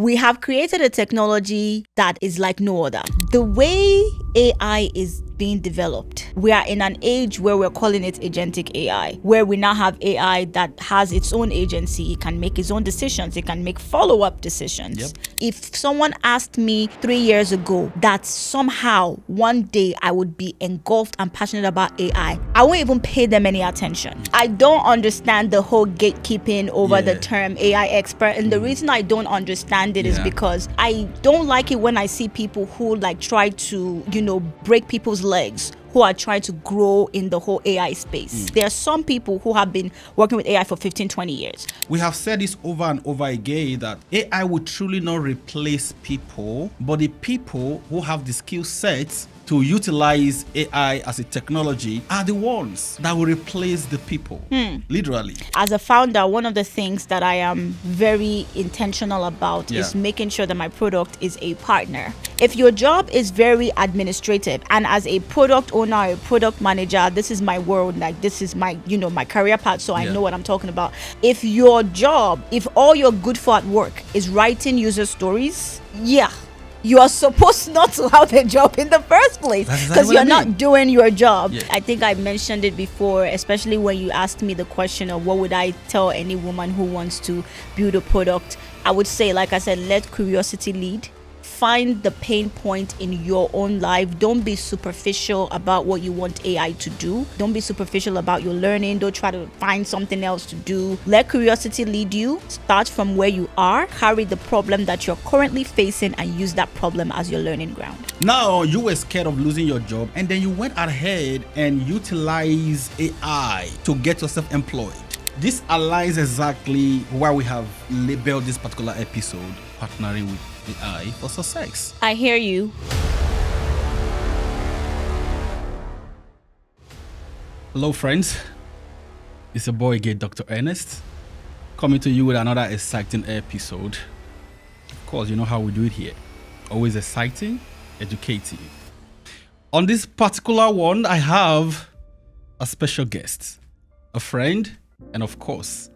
We have created a technology that is like no other. The way AI is being developed, we are in an age where we're calling it agentic AI, where we now have AI that has its own agency. It can make its own decisions. It can make follow-up decisions. Yep. If someone asked me 3 years ago that somehow one day I would be engulfed and passionate about AI, I won't even pay them any attention. I don't understand the whole gatekeeping over the term AI expert. And the reason I don't understand it is because I don't like it when I see people who like try to, break people's legs, who are trying to grow in the whole AI space. There are some people who have been working with AI for 15, 20 years. We have said this over and over again that AI will truly not replace people, but the people who have the skill sets to utilize AI as a technology are the ones that will replace the people, literally. As a founder, one of the things that I am very intentional about is making sure that my product is a partner. If your job is very administrative, and as a product owner, a product manager, this is my world, like this is my, my career path, so I know what I'm talking about. If your job, if all you're good for at work is writing user stories, you are supposed not to have a job in the first place because you're not doing your job. I think I mentioned it before, especially when you asked me the question of what would I tell any woman who wants to build a product. I would say, like I said, let curiosity lead. Find the pain point in your own life. Don't be superficial about what you want AI to do. Don't be superficial about your learning. Don't try to find something else to do. Let curiosity lead you. Start from where you are. Carry the problem that you're currently facing and use that problem as your learning ground. Now, you were scared of losing your job and then you went ahead and utilized AI to get yourself employed. This aligns exactly why we have labeled this particular episode Partnering with AI for Success. I hear you. Hello, friends. It's your boy again, Dr. Earnest, coming to you with another exciting episode. Of course, you know how we do it here. Always exciting, educative. On this particular one, I have a special guest, a friend, and of course,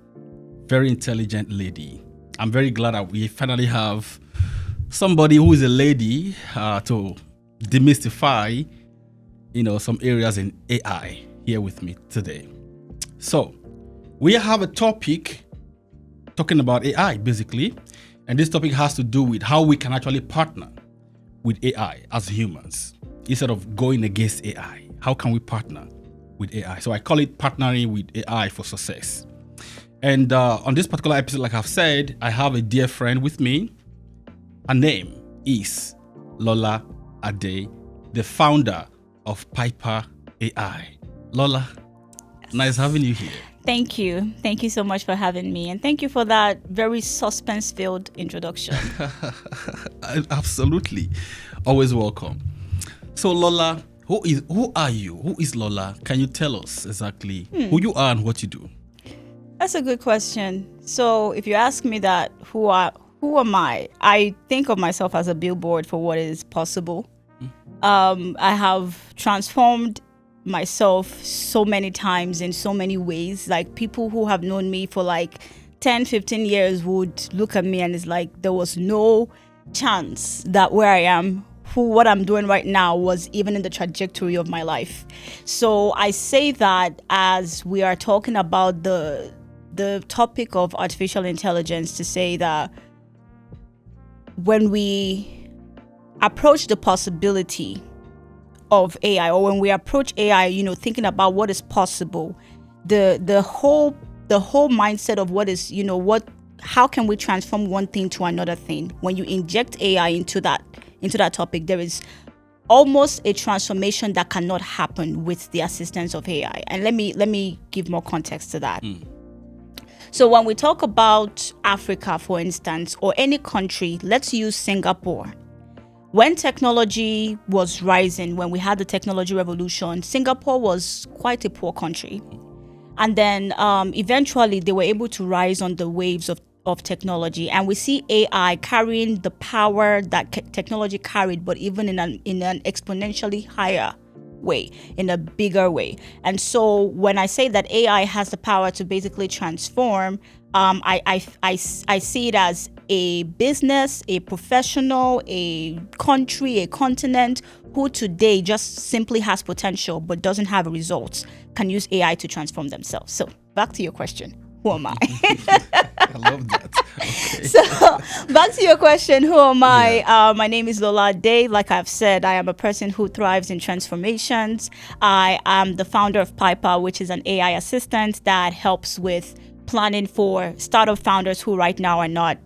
very intelligent lady. I'm very glad that we finally have somebody who is a lady to demystify, some areas in AI here with me today. So, we have a topic talking about AI basically, and this topic has to do with how we can actually partner with AI as humans instead of going against AI. How can we partner with AI? So I call it Partnering with AI for Success. And on this particular episode, like I've said, I have a dear friend with me. Her name is Lola Ade, the founder of Piper AI. Lola, nice having you here. Thank you. Thank you so much for having me. And thank you for that very suspense-filled introduction. Absolutely. Always welcome. So Lola, who are you? Who is Lola? Can you tell us exactly who you are and what you do? That's a good question. So if you ask me that, who am I? I think of myself as a billboard for what is possible. I have transformed myself so many times in so many ways. Like people who have known me for like 10, 15 years would look at me and it's like there was no chance that where I am, what I'm doing right now was even in the trajectory of my life. So I say that as we are talking about the topic of artificial intelligence to say that when we approach the possibility of AI, or when we approach AI, thinking about what is possible, the whole mindset of what is, how can we transform one thing to another thing? When you inject AI into that topic, there is almost a transformation that cannot happen with the assistance of AI. And let me give more context to that. So when we talk about Africa, for instance, or any country, let's use Singapore. When technology was rising, when we had the technology revolution, Singapore was quite a poor country. And then eventually they were able to rise on the waves of technology. And we see AI carrying the power that technology carried, but even in an exponentially higher way, in a bigger way. And so when I say that AI has the power to basically transform, I see it as a business, a professional, a country, a continent who today just simply has potential but doesn't have results can use AI to transform themselves. So back to your question. Who am I? I love that. Okay. So back to your question, who am I? My name is Lola Day. Like I've said, I am a person who thrives in transformations. I am the founder of Piper, which is an AI assistant that helps with planning for startup founders who right now are not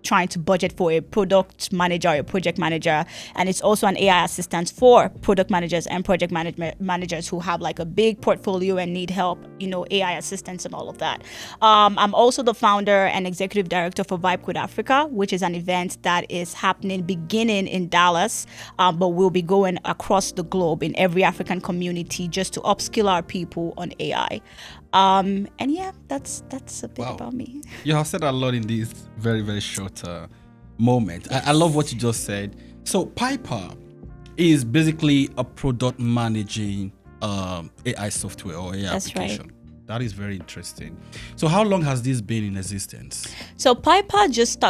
trying to budget for a product manager or a project manager. And it's also an AI assistant for product managers and project managers who have like a big portfolio and need help, AI assistants and all of that. I'm also the founder and executive director for Vibe Code Africa, which is an event that is happening beginning in Dallas, but we'll be going across the globe in every African community just to upskill our people on AI. And yeah, that's a bit about me. You have said a lot in this very, very short moment. Yes. I love what you just said. So Piper is basically a product managing AI software or AI application. Right. That is very interesting. So how long has this been in existence? So Piper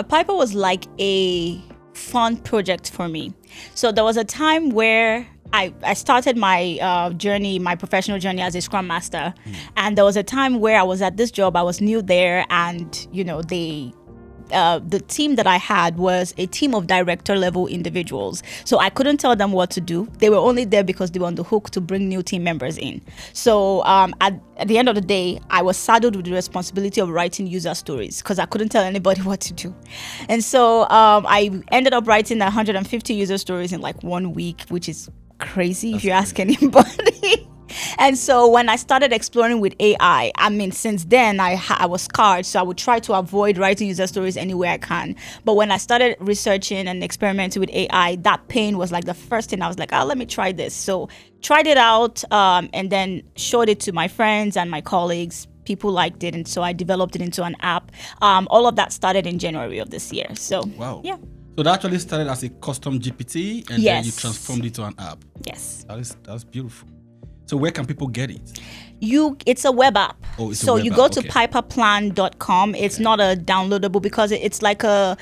Piper was like a fun project for me. So there was a time where I started my journey, my professional journey as a Scrum Master. And there was a time where I was at this job, I was new there, and, the team that I had was a team of director level individuals. So I couldn't tell them what to do. They were only there because they were on the hook to bring new team members in. So at the end of the day, I was saddled with the responsibility of writing user stories because I couldn't tell anybody what to do. And so I ended up writing 150 user stories in like 1 week, which is crazy if you ask anybody. And so when I started exploring with AI, since then I was scarred, so I would try to avoid writing user stories any way I can. But when I started researching and experimenting with AI, that pain was like the first thing I was like, let me try this. So tried it out and then showed it to my friends and my colleagues. People liked it, and so I developed it into an app. All of that started in January of this year. So yeah. So that actually started as a custom GPT, and then you transformed it to an app. Yes. That's beautiful. So where can people get it? It's a web app. Oh, it's so a web you app. go to piperplan.com. It's not a downloadable because it's like a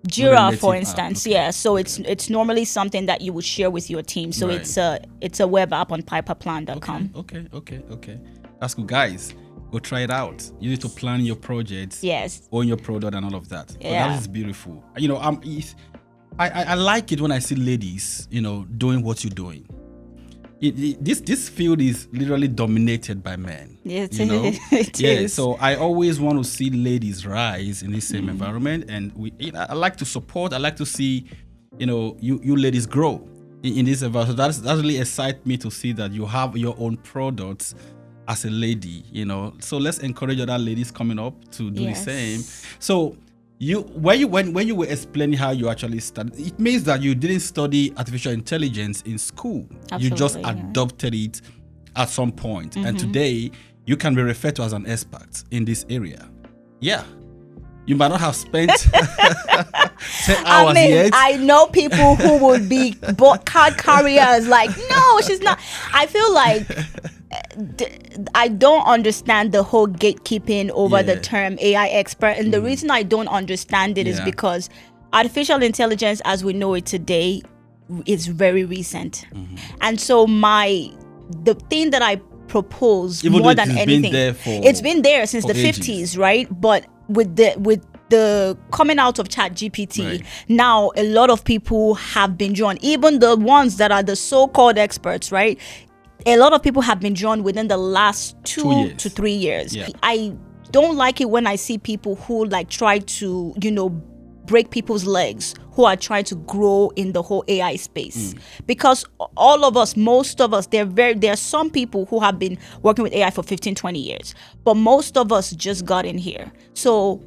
Jira, for instance. Yeah. So it's normally something that you would share with your team. So it's a web app on piperplan.com. Okay. That's good, guys. Go try it out. You need to plan your projects. Yes. Own your product and all of that. Yeah. That is beautiful. I like it when I see ladies, doing what you're doing. This field is literally dominated by men. Yes, it is. So I always want to see ladies rise in this same environment, and I like to support. I like to see, you ladies grow in this environment. So that really excites me to see that you have your own products as a lady. So let's encourage other ladies coming up to do the same. So when you were explaining how you actually started, it means that you didn't study artificial intelligence in school. Absolutely, you just adopted it at some point. And today you can be referred to as an expert in this area. Yeah. You might not have spent 10 hours yet. I know people who would be card carriers like, no, she's not. I feel like I don't understand the whole gatekeeping over the term AI expert. And the reason I don't understand it is because artificial intelligence as we know it today is very recent. And so the thing that I propose more than anything, it's been there since the ages. 50s, right? But with the coming out of ChatGPT, now a lot of people have been drawn, even the ones that are the so-called experts, right? A lot of people have been drawn within the last 2 to 3 years. Yeah. I don't like it when I see people who like try to, break people's legs, who are trying to grow in the whole AI space. Because all of us, most of us, there are some people who have been working with AI for 15, 20 years. But most of us just got in here. So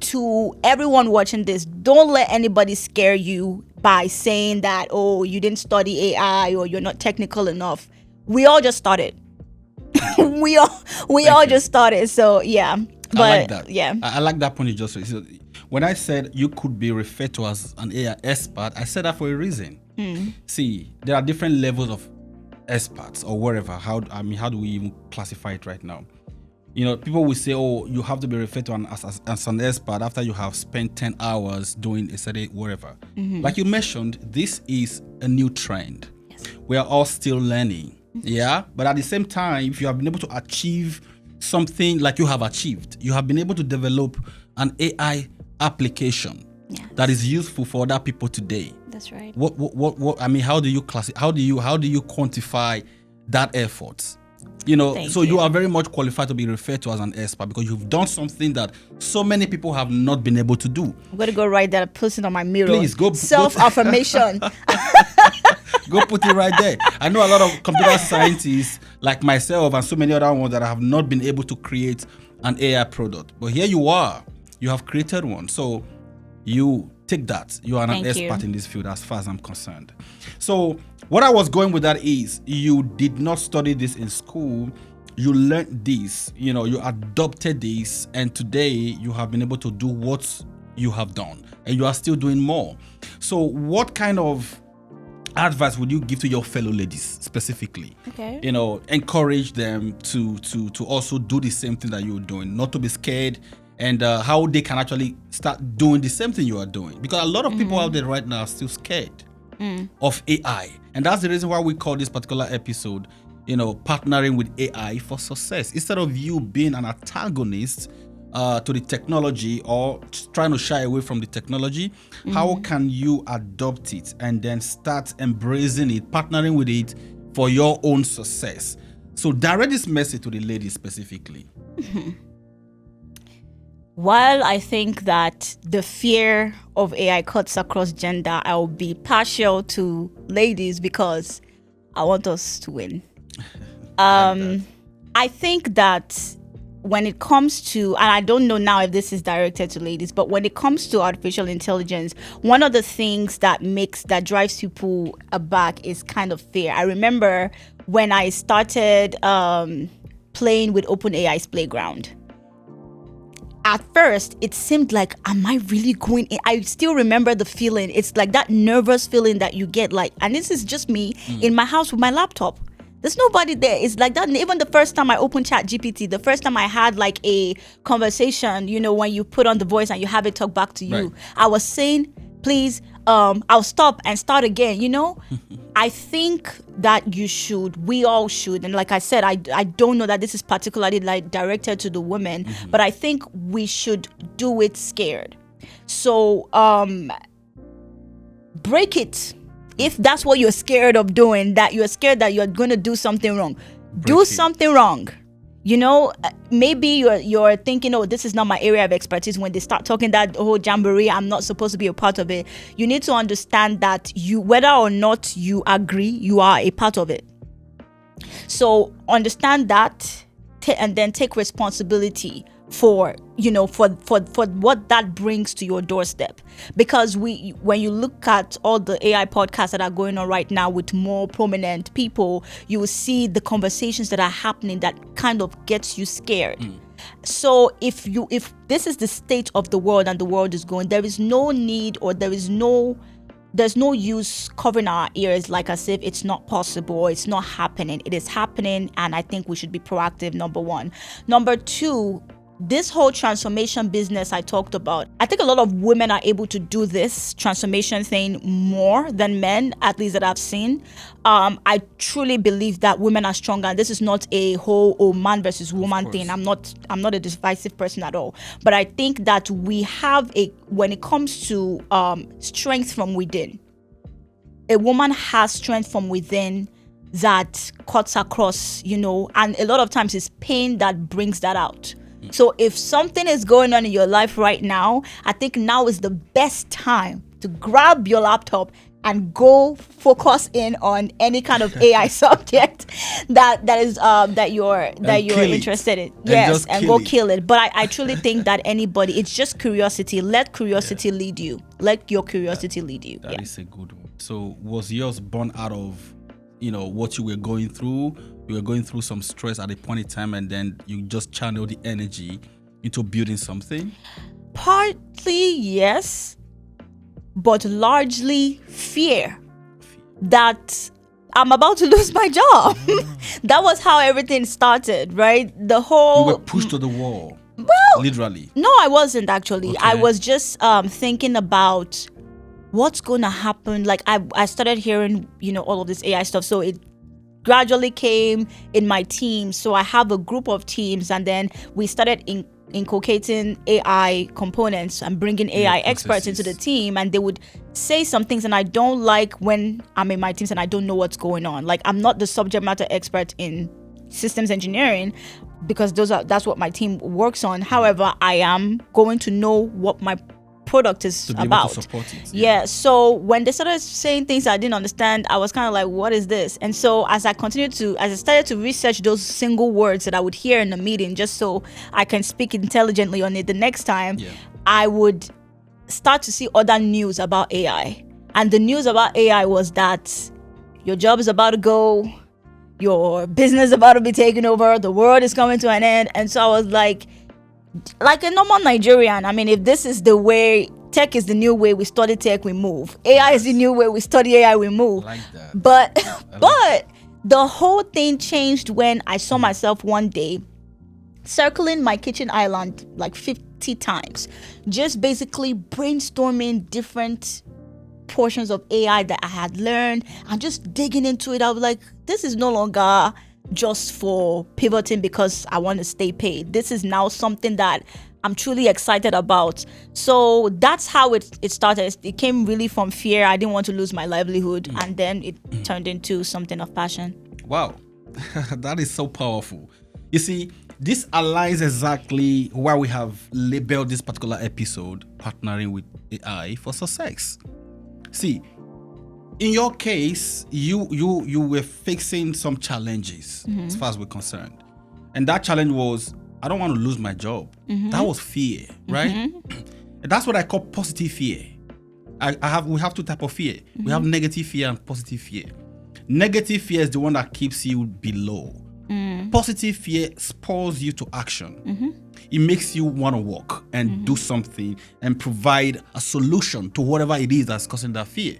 to everyone watching this, don't let anybody scare you by saying that, oh, you didn't study AI or you're not technical enough. We all just started. we all just started. So yeah. But I like that. Yeah. I like that point you just raised. So when I said you could be referred to as an AI expert, I said that for a reason. See, there are different levels of experts or whatever. How do we even classify it right now? People will say, oh, you have to be referred to as an expert after you have spent 10 hours doing a study, whatever. Like you mentioned, this is a new trend. Yes. We are all still learning. Yeah. But at the same time, if you have been able to achieve something like you have achieved, you have been able to develop an AI application that is useful for other people today. That's right. What I mean, how do you quantify that effort? You are very much qualified to be referred to as an expert because you've done something that so many people have not been able to do. I'm going to go write that, post it on my mirror. Please go. Self-affirmation. Go put it right there. I know a lot of computer scientists like myself and so many other ones that have not been able to create an AI product. But here you are. You have created one. So you take that. You are an expert in this field as far as I'm concerned. So what I was going with that is you did not study this in school. You learned this, you adopted this, and today you have been able to do what you have done, and you are still doing more. So what kind of advice would you give to your fellow ladies specifically? Okay. Encourage them to also do the same thing that you're doing, not to be scared, and how they can actually start doing the same thing you are doing. Because a lot of people out there right now are still scared of AI. And that's the reason why we call this particular episode, partnering with AI for success. Instead of you being an antagonist to the technology or trying to shy away from the technology, how can you adopt it and then start embracing it, partnering with it for your own success? So direct this message to the ladies specifically. While I think that the fear of AI cuts across gender, I will be partial to ladies because I want us to win. I think that when it comes to, and I don't know now if this is directed to ladies, but when it comes to artificial intelligence, one of the things that drives people aback is kind of fear. I remember when I started playing with OpenAI's Playground. At first, it seemed like, am I really going in? I still remember the feeling. It's like that nervous feeling that you get, like, and this is just me in my house with my laptop. There's nobody there. It's like that. Even the first time I opened ChatGPT, the first time I had like a conversation, when you put on the voice and you have it talk back to you, right. I was saying, please, I'll stop and start again, I think that we all should. And like I said, I don't know that this is particularly like directed to the women, but I think we should do it scared. So break it. If that's what you're scared of doing, that you're scared that you're going to do something wrong, do something wrong. Maybe you're thinking, oh, this is not my area of expertise. When they start talking that whole jamboree, I'm not supposed to be a part of it. You need to understand that whether or not you agree, you are a part of it. So understand that and then take responsibility for what that brings to your doorstep. Because when you look at all the AI podcasts that are going on right now with more prominent people, you will see the conversations that are happening that kind of gets you scared. So if this is the state of the world and the world is going, there is no need, or there's no use covering our ears like as if it's not possible or it's not happening. It is happening, and I think we should be proactive, number one. Number two, this whole transformation business I talked about, I think a lot of women are able to do this transformation thing more than men, at least that I've seen. I truly believe that women are stronger, and this is not a whole man versus woman thing. I'm not a divisive person at all. But I think that we have when it comes to strength from within, a woman has strength from within that cuts across, and a lot of times it's pain that brings that out. So if something is going on in your life right now, I think now is the best time to grab your laptop and go focus in on any kind of AI subject that you're interested in. Yes, and go kill it. But I truly think that it's just curiosity. Let curiosity lead you. Let your curiosity lead you. That is a good one. So was yours born out of what you were going through? You were going through some stress at a point in time, and then you just channel the energy into building something? Partly, yes, but largely fear that I'm about to lose my job. that was how everything started, right? The You whole were pushed to the wall. well, Literally. no, I wasn't actually. I Okay. was just thinking about what's going to happen. Like I started hearing, all of this AI stuff. So it gradually came in my team. So I have a group of teams, and then we started inculcating AI components and bringing AI experts into the processes. team, and they would say some things, and I don't like when I'm in my teams and I don't know what's going on. Like I'm not the subject matter expert in systems engineering because that's what my team works on. However, I am going to know what my product is To be about. able to support it. Yeah. So when they started saying things I didn't understand, I was kind of like, what is this? And so as I started to research those single words that I would hear in the meeting, just so I can speak intelligently on it the next time, Yeah. I would start to see other news about AI. And the news about AI was that your job is about to go, your business is about to be taken over, the world is coming to an end. And so I was like a normal Nigerian, I mean, if this is the way, tech is the new way we study tech, we move. AI is the new way we study AI, we move. I like that. But like but the whole thing changed when I saw myself one day circling my kitchen island like 50 times, just basically brainstorming different portions of AI that I had learned and just digging into it. I was like, this is no longer just for pivoting because I want to stay paid. This is now something that I'm truly excited about. So that's how it started. It came really from fear. I didn't want to lose my livelihood, and then it turned into something of passion. Wow. That is so powerful. You see, this aligns exactly why we have labeled this particular episode Partnering with AI for Success. See, in your case, you were facing some challenges as far as we're concerned. And that challenge was, I don't want to lose my job. That was fear, right? And that's what I call positive fear. We have two types of fear. We have negative fear and positive fear. Negative fear is the one that keeps you below. Positive fear spurs you to action. It makes you want to work and do something and provide a solution to whatever it is that's causing that fear.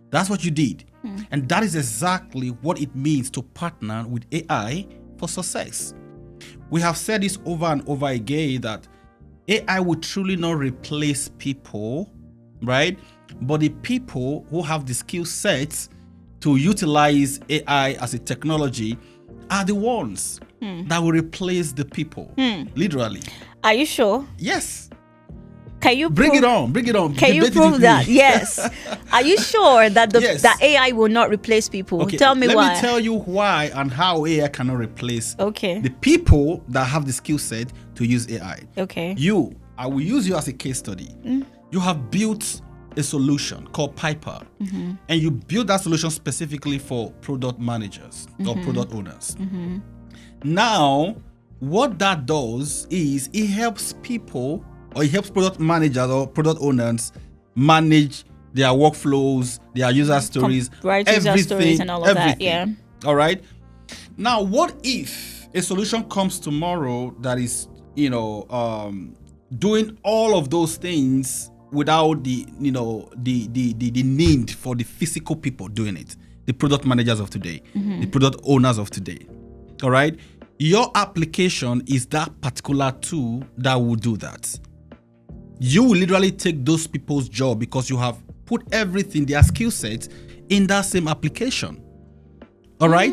That's what you did. And that is exactly what it means to partner with AI for success. We have said this over and over again that AI will truly not replace people, right? But the people who have the skill sets to utilize AI as a technology are the ones that will replace the people, literally. Are you sure? Yes. Can you Bring prove, it on. Bring it on. Can you Debate prove with that? me. Yes. Are you sure that Yes. that AI will not replace people? Okay, Tell me why. Let me tell you why and how AI cannot replace Okay. the people that have the skill set to use AI. Okay. I will use you as a case study. You have built a solution called Piper, and you built that solution specifically for product managers or product owners. Now, what that does is it helps people, or it helps product managers or product owners manage their workflows, their user stories, Right, user stories and all of that, yeah. All right. Now, what if a solution comes tomorrow that is, doing all of those things without the need for the physical people doing it, the product managers of today, the product owners of today. All right. Your application is that particular tool that will do that. You will literally take those people's job because you have put everything, their skill sets, in that same application. All right.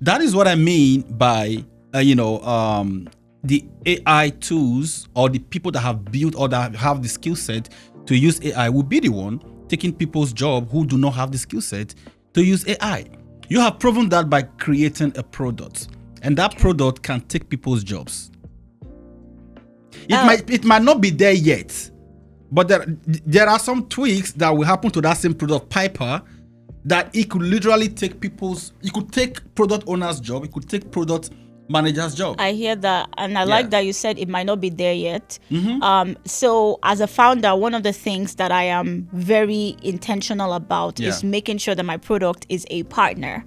That is what I mean by, the AI tools, or the people that have built or that have the skill set to use AI will be the one taking people's job who do not have the skill set to use AI. You have proven that by creating a product, and that product can take people's jobs. It might not be there yet, but there are some tweaks that will happen to that same product Piper, that it could literally take it could take product owners' job, it could take product managers' job. I hear that, and I like that you said it might not be there yet. So as a founder, one of the things that I am very intentional about is making sure that my product is a partner.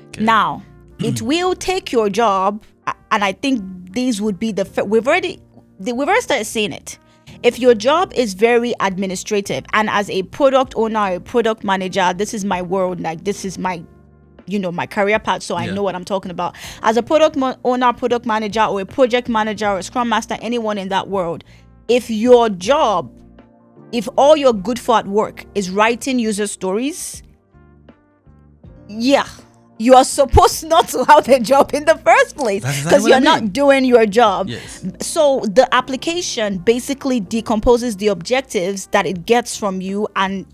Okay. Now, it will take your job, and I think these would be we've already started seeing it. If your job is very administrative, and as a product owner, a product manager, this is my world, like this is my my career path, so I Yeah. know what I'm talking about. As a product owner, product manager, or a project manager, or a scrum master, anyone in that world, if all you're good for at work is writing user stories, you are supposed not to have a job in the first place, because you're not doing your job. Yes. So the application basically decomposes the objectives that it gets from you and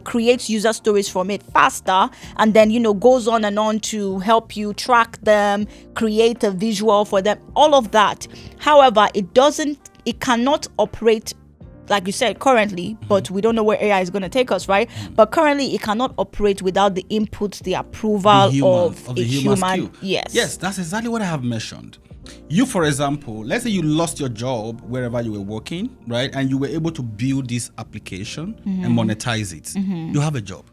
creates user stories from it faster, and then goes on and on to help you track them, create a visual for them, all of that. However, it cannot operate, like you said, currently, but we don't know where AI is going to take us, right? But currently, it cannot operate without the input, the approval of a human. skill. Yes, that's exactly what I have mentioned. You, for example, let's say you lost your job wherever you were working, right? And you were able to build this application and monetize it. You have a job.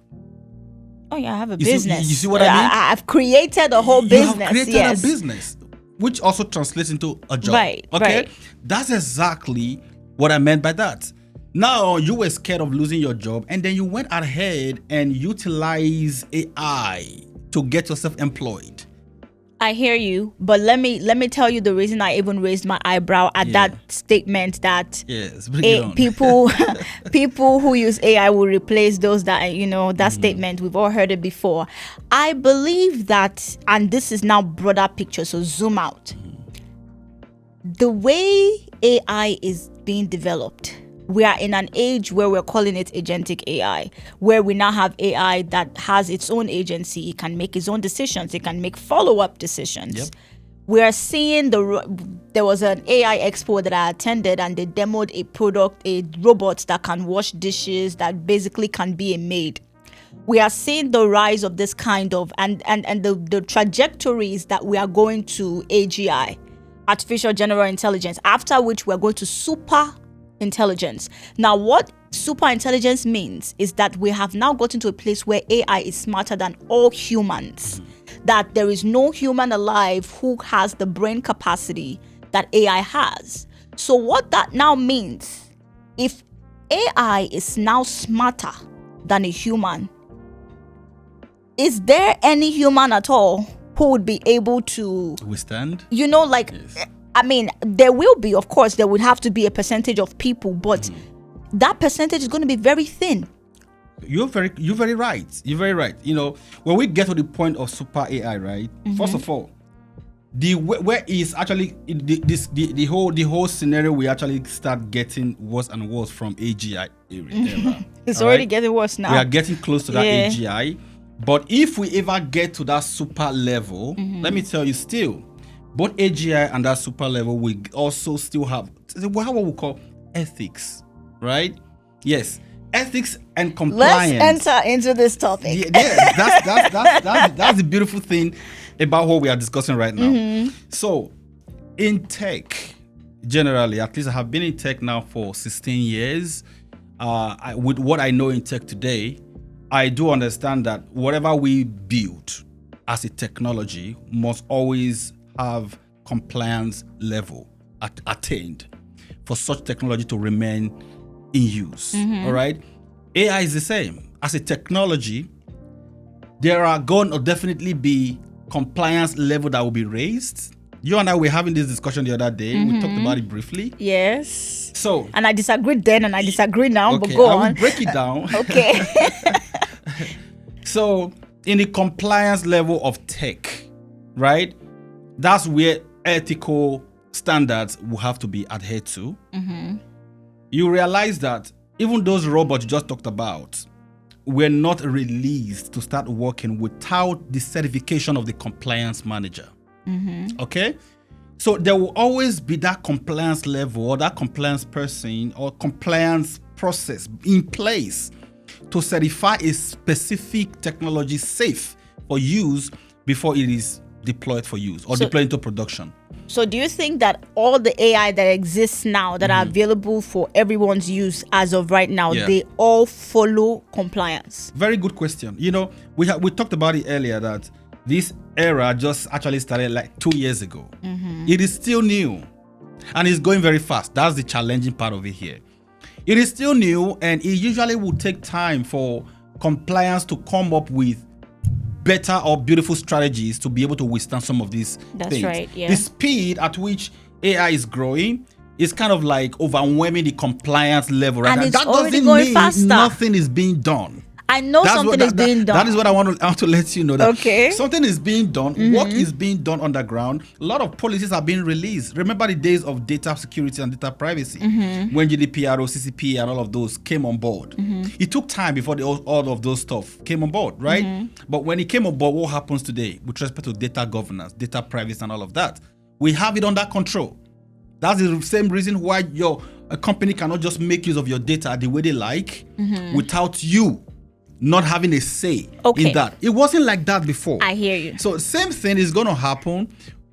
Oh yeah, I have a business. You see what I mean? I've created a whole business. You have created a business, which also translates into a job. Right. Okay. Right. That's exactly what I meant by that. Now you were scared of losing your job, and then you went ahead and utilized AI to get yourself employed. I hear you, but let me tell you the reason I even raised my eyebrow at that statement that people who use AI will replace those that that statement. We've all heard it before. I believe that, and this is now broader picture, so zoom out. The way AI is being developed, we are in an age where we're calling it agentic AI, where we now have AI that has its own agency. It can make its own decisions. It can make follow-up decisions. Yep. We are seeing there was an AI expo that I attended, and they demoed a robot that can wash dishes, that basically can be a maid. We are seeing the rise of this kind of, and the trajectories that we are going to AGI, artificial general intelligence, after which we're going to super intelligence. Now, what super intelligence means is that we have now gotten to a place where AI is smarter than all humans, that there is no human alive who has the brain capacity that AI has. So what that now means, if AI is now smarter than a human, is there any human at all who would be able to withstand? Yes. I mean, there will be, of course, there would have to be a percentage of people, but that percentage is going to be very thin. You're very right. You're very right. When we get to the point of super AI, right? First of all, where is actually the whole scenario we actually start getting worse and worse from AGI era. It's already getting worse now. We are getting close to that AGI. But if we ever get to that super level, let me tell you, still, both AGI and that super level will also still have what we call ethics, right? Yes, ethics and compliance. Let's enter into this topic. That's the beautiful thing about what we are discussing right now. So, in tech, generally, at least I have been in tech now for 16 years. With what I know in tech today, I do understand that whatever we build as a technology must always have compliance level attained for such technology to remain in use. All right. AI is the same. As a technology, there are going to definitely be compliance level that will be raised. You and I were having this discussion the other day. We talked about it briefly. Yes. So, and I disagreed then and I disagree now, okay, but go I on. will break it down. Okay. So, in the compliance level of tech, right? That's where ethical standards will have to be adhered to. You realize that even those robots you just talked about were not released to start working without the certification of the compliance manager. Okay? So there will always be that compliance level or that compliance person or compliance process in place to certify a specific technology safe for use before it is deployed for use or deployed into production. So do you think that all the AI that exists now that are available for everyone's use as of right now, they all follow compliance? Very good question. We talked about it earlier that this era just actually started like 2 years ago. It is still new and it's going very fast. That's the challenging part of it here. It is still new and it usually will take time for compliance to come up with better or beautiful strategies to be able to withstand some of these That's things. right, yeah. The speed at which AI is growing is kind of like overwhelming the compliance level, right? And it's that already doesn't going mean faster. nothing is being done. I know something is being done. That is what I want to let you know. That Okay. something is being done. Work is being done underground. A lot of policies are being released. Remember the days of data security and data privacy when GDPR, CCP, and all of those came on board. It took time before all of those stuff came on board, right? But when it came on board, what happens today with respect to data governance, data privacy, and all of that? We have it under control. That's the same reason why a company cannot just make use of your data the way they like without you not having a say in that. It wasn't like that before. I hear you. So same thing is going to happen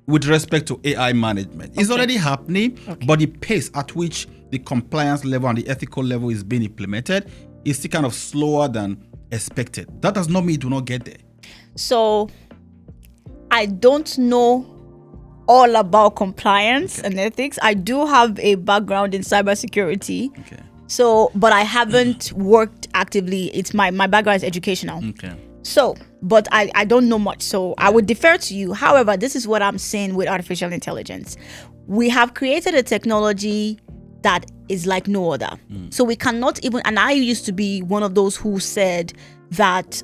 with respect to AI management. It's already happening, but the pace at which the compliance level and the ethical level is being implemented is still kind of slower than expected. That does not mean it will not get there. So I don't know all about compliance and ethics. I do have a background in cybersecurity. Okay. So, but I haven't worked actively. It's my background is educational. Okay. So, but I don't know much. So I would defer to you. However, this is what I'm saying with artificial intelligence. We have created a technology that is like no other. So we cannot even, and I used to be one of those who said that,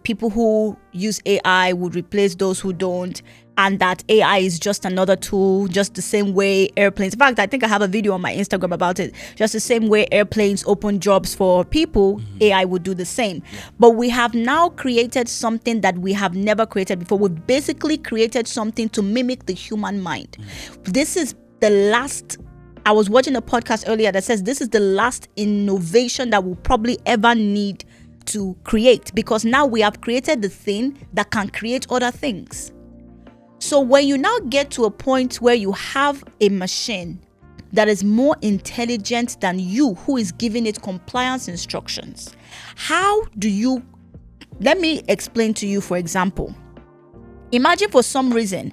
people who use AI would replace those who don't, and that AI is just another tool, just the same way airplanes. In fact, I think I have a video on my Instagram about it. Just the same way airplanes open jobs for people, AI would do the same. But we have now created something that we have never created before. We've basically created something to mimic the human mind. This is the last. I was watching a podcast earlier that says this is the last innovation that we'll probably ever need to create, because now we have created the thing that can create other things. So when you now get to a point where you have a machine that is more intelligent than you, who is giving it compliance instructions, let me explain to you, for example. Imagine for some reason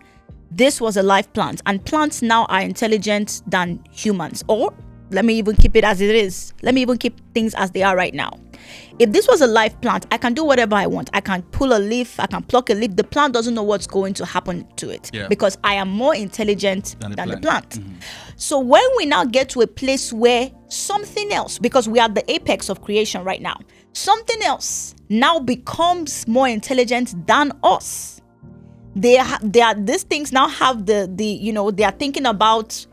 this was a live plant, and plants now are intelligent than humans. Or let me even keep it as it is. Let me even keep things as they are right now. If this was a live plant, I can do whatever I want. I can pull a leaf, I can pluck a leaf. The plant doesn't know what's going to happen to it because I am more intelligent than the plant. So when we now get to a place where something else, because we are at the apex of creation right now, something else now becomes more intelligent than us. These things now have they are thinking about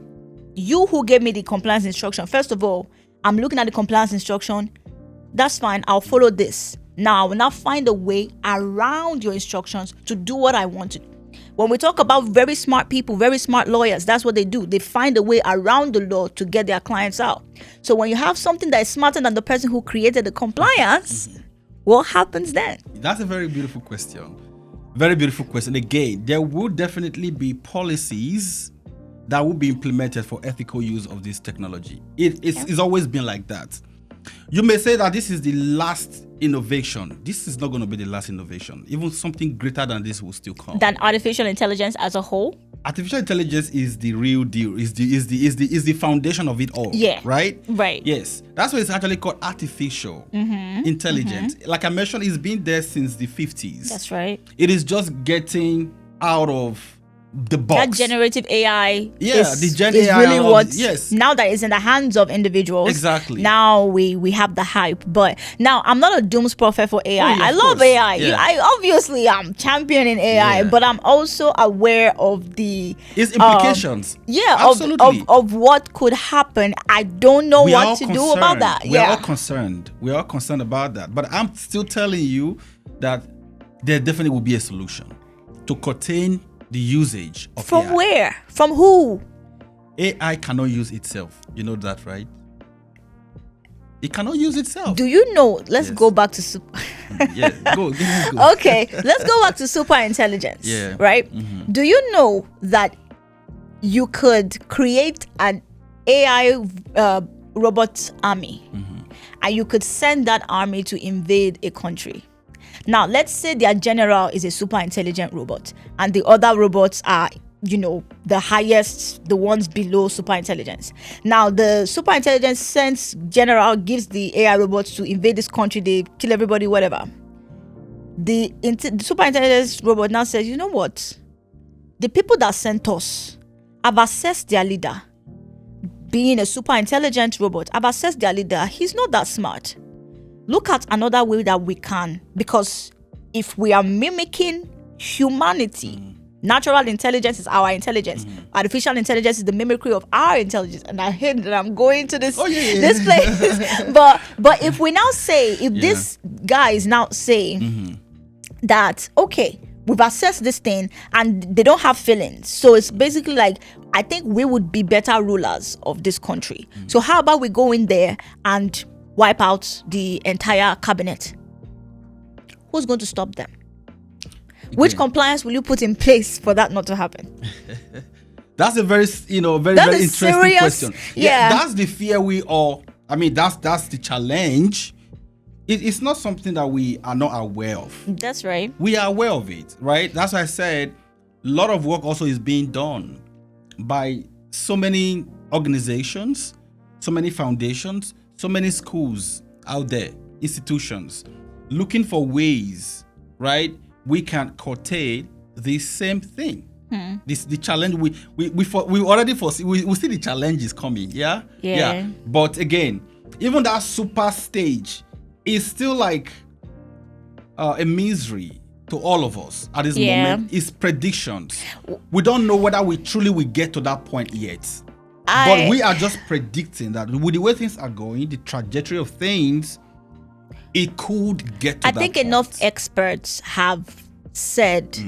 you who gave me the compliance instruction. First of all, I'm looking at the compliance instruction. That's fine. I'll follow this. Now I will now find a way around your instructions to do what I want to do. When we talk about very smart people, very smart lawyers, that's what they do. They find a way around the law to get their clients out. So when you have something that is smarter than the person who created the compliance, what happens then? That's a very beautiful question. Very beautiful question. Again, there will definitely be policies that will be implemented for ethical use of this technology. It's always been like that. You may say that this is the last innovation. This is not going to be the last innovation. Even something greater than this will still come. Than artificial intelligence as a whole? Artificial intelligence is the real deal. Is the foundation of it all. Yeah. Right? Right. Yes. That's why it's actually called artificial intelligence. Like I mentioned, it's been there since the 50s. That's right. It is just getting out of the box. That generative AI the Gen is AI really what now that is in the hands of individuals. Exactly. Now we have the hype. But now I'm not a dooms prophet for AI. I love AI. Yeah. I obviously am championing AI, but I'm also aware of its implications. Absolutely. Of what could happen. I don't know what to do about that. We are all concerned. We are all concerned about that. But I'm still telling you that there definitely will be a solution to contain the usage of AI. From where? From who? AI cannot use itself. You know that, right? It cannot use itself. Do you know? Let's go back to super. Go. Okay, let's go back to super intelligence. Yeah. Right? Do you know that you could create an AI robot army, and you could send that army to invade a country? Now, let's say their general is a super intelligent robot, and the other robots are, the highest, the ones below super intelligence. Now, the super intelligence sense general gives the AI robots to invade this country, they kill everybody, whatever. the super intelligence robot now says, you know what? The people that sent us have assessed their leader. Being a super intelligent robot, I've assessed their leader. He's not that smart. Look at another way that we can, because if we are mimicking humanity, natural intelligence is our intelligence. Artificial intelligence is the mimicry of our intelligence. And I hate that I'm going to this this place. but if we now say, if this guy is now saying that, okay, we've assessed this thing and they don't have feelings, so it's basically like, I think we would be better rulers of this country. So how about we go in there and wipe out the entire cabinet? Who's going to stop them? Which compliance will you put in place for that not to happen? That's a very, very interesting serious question. That's the fear we all. I mean, that's the challenge. It's not something that we are not aware of. That's right. We are aware of it, right? That's why I said a lot of work also is being done by so many organizations, so many foundations, so many schools out there, institutions, looking for ways, right? We can curtail the same thing. The challenge we already foresee. We see the challenges coming. Yeah. But again, even that super stage is still like a misery to all of us at this moment. It's predictions. We don't know whether we truly will get to that point yet. But we are just predicting that with the way things are going, the trajectory of things, it could get to that point. I think enough experts have said,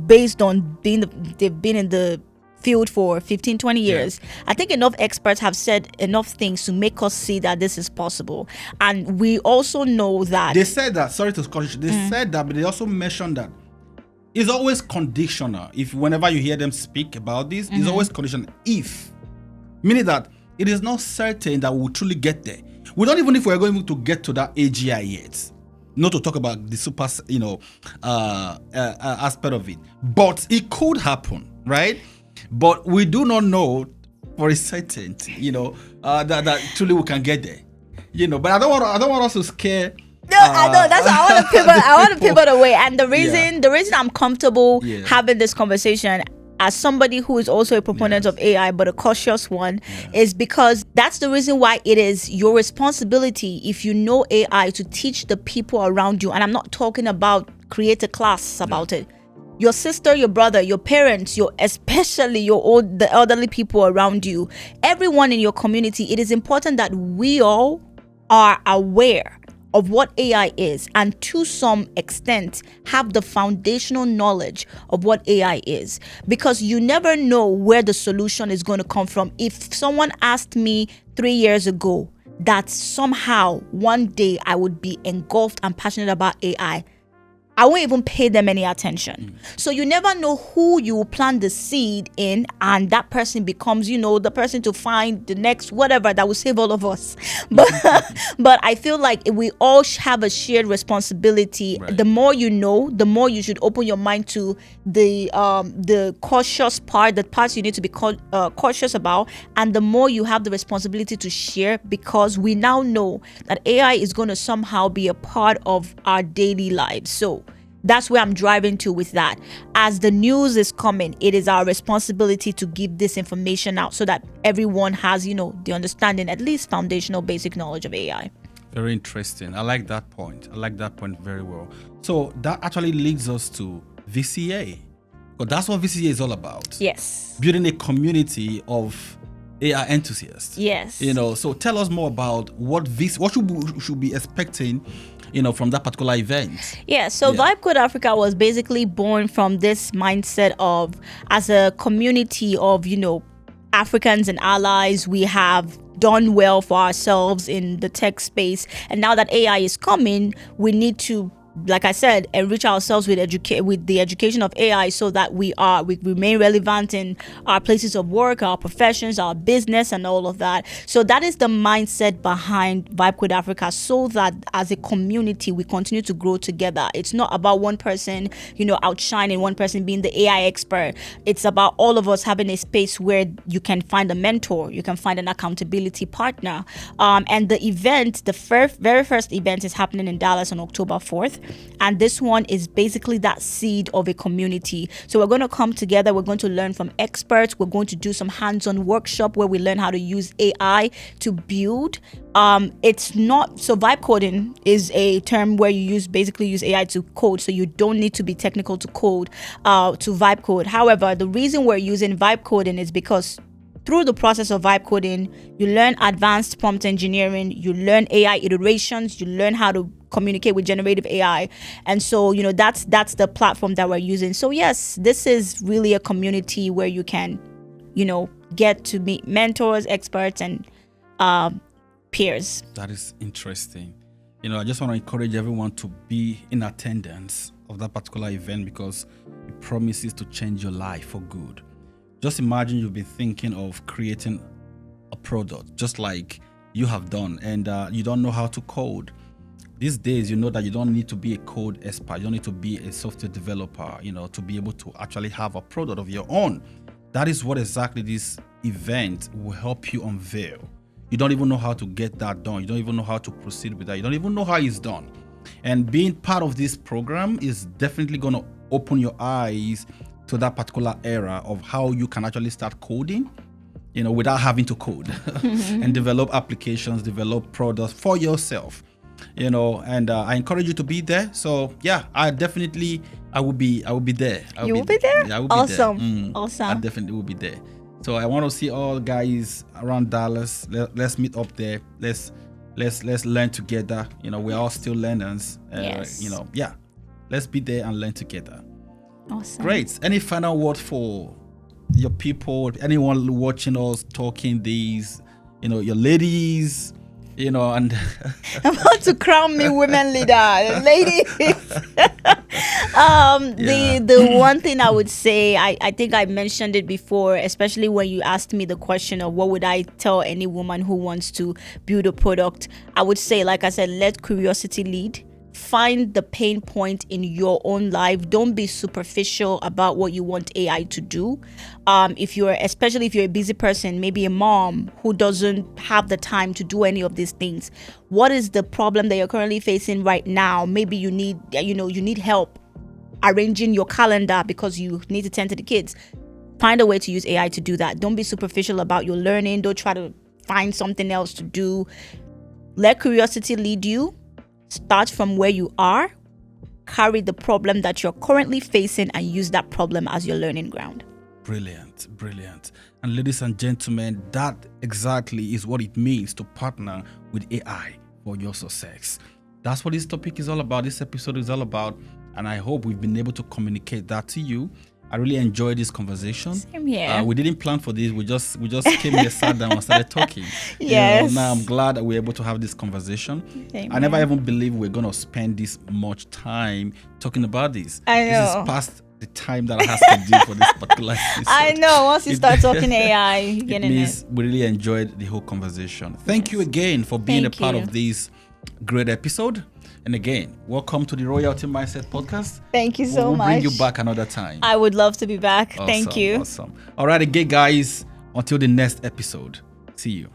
based on they've been in the field for 15, 20 years. I think enough experts have said enough things to make us see that this is possible. And we also know that they said that, sorry to cut you, they said that, but they also mentioned that it's always conditional. If whenever you hear them speak about this, it's always conditional. If, meaning that it is not certain that we will truly get there. We don't even if we're going to get to that AGI yet. Not to talk about the super, aspect of it. But it could happen, right? But we do not know for a certainty, that truly we can get there. But I don't want us to scare. No, I know. That's why I want to pivot. I want to pivot away. And the reason I'm comfortable having this conversation as somebody who is also a proponent of AI, but a cautious one, is because that's the reason why it is your responsibility, if you know AI, to teach the people around you. And I'm not talking about create a class about it. Your sister, your brother, your parents, especially the elderly people around you, everyone in your community. It is important that we all are aware of what AI is, and to some extent have the foundational knowledge of what AI is, because you never know where the solution is going to come from. If someone asked me 3 years ago that somehow one day I would be engulfed and passionate about AI, I won't even pay them any attention. So you never know who you plant the seed in, and that person becomes, the person to find the next whatever that will save all of us. But I feel like we all have a shared responsibility. Right. The more you know, the more you should open your mind to the cautious part, the parts you need to be cautious about, and the more you have the responsibility to share, because we now know that AI is going to somehow be a part of our daily lives. So that's where I'm driving to with that. As the news is coming, it is our responsibility to give this information out so that everyone has, the understanding, at least foundational basic knowledge of AI. Very interesting. I like that point. Very well. So that actually leads us to VCA. But that's what VCA is all about. Yes. Building a community of AI enthusiasts. Yes. So tell us more about what should be expecting from that particular event. Vibe Code Africa was basically born from this mindset of, as a community of, Africans and allies, we have done well for ourselves in the tech space. And now that AI is coming, we need to, like I said, enrich ourselves with the education of AI, so that we remain relevant in our places of work, our professions, our business, and all of that. So that is the mindset behind Vibe Code Africa, so that as a community we continue to grow together. It's not about one person, outshining, one person being the AI expert. It's about all of us having a space where you can find a mentor, you can find an accountability partner. And the event, the very first event, is happening in Dallas on October 4th. And this one is basically that seed of a community. So we're going to come together. We're going to learn from experts. We're going to do some hands-on workshop where we learn how to use AI to build. It's not, so vibe coding is a term where you basically use AI to code. So you don't need to be technical to code, to vibe code. However, the reason we're using vibe coding is because through the process of vibe coding, you learn advanced prompt engineering, you learn AI iterations, you learn how to communicate with generative AI. And so, that's the platform that we're using. So yes, this is really a community where you can, get to meet mentors, experts, and peers. That is interesting. I just want to encourage everyone to be in attendance of that particular event because it promises to change your life for good. Just imagine you've been thinking of creating a product just like you have done, and you don't know how to code. These days, you know that you don't need to be a code expert. You don't need to be a software developer, to be able to actually have a product of your own. That is what exactly this event will help you unveil. You don't even know how to get that done. You don't even know how to proceed with that. You don't even know how it's done. And being part of this program is definitely going to open your eyes to that particular era of how you can actually start coding, without having to code and develop applications, develop products for yourself, and I encourage you to be there. So yeah, I will be there. You will be there? Yeah, I will be awesome. there. Awesome. I definitely will be there. So I want to see all guys around Dallas. Let's meet up there. Let's learn together. We're all still learners. Yes. Yeah. Let's be there and learn together. Awesome. Great. Any final word for your people? Anyone watching us talking these, your ladies, and I'm about to crown me women leader, ladies. The one thing I would say, I think I mentioned it before, especially when you asked me the question of what would I tell any woman who wants to build a product. I would say, like I said, let curiosity lead. Find the pain point in your own life. Don't be superficial about what you want AI to do. Especially if you're a busy person, maybe a mom who doesn't have the time to do any of these things. What is the problem that you're currently facing right now? Maybe you need help arranging your calendar because you need to tend to the kids. Find a way to use AI to do that. Don't be superficial about your learning. Don't try to find something else to do. Let curiosity lead you. Start from where you are, carry the problem that you're currently facing, and use that problem as your learning ground. Brilliant. And ladies and gentlemen, that exactly is what it means to partner with AI for your success. That's what this topic is all about. This episode is all about, and I hope we've been able to communicate that to you. I really enjoyed this conversation. Same here. We didn't plan for this. We just came here, sat down, and started talking. Yes. Now I'm glad that we're able to have this conversation. Same I never here. even believed we're gonna spend this much time talking about this. I know. This is past the time that I have to do for this particular episode. I know. Once you start talking AI, you get in it. We really enjoyed the whole conversation. Thank you again for being a part of this great episode. And again, welcome to the Royalty Mindset Podcast. Thank you so we'll much. Bring you back another time. I would love to be back. Awesome, Thank you. Awesome. All right, again, guys, until the next episode. See you.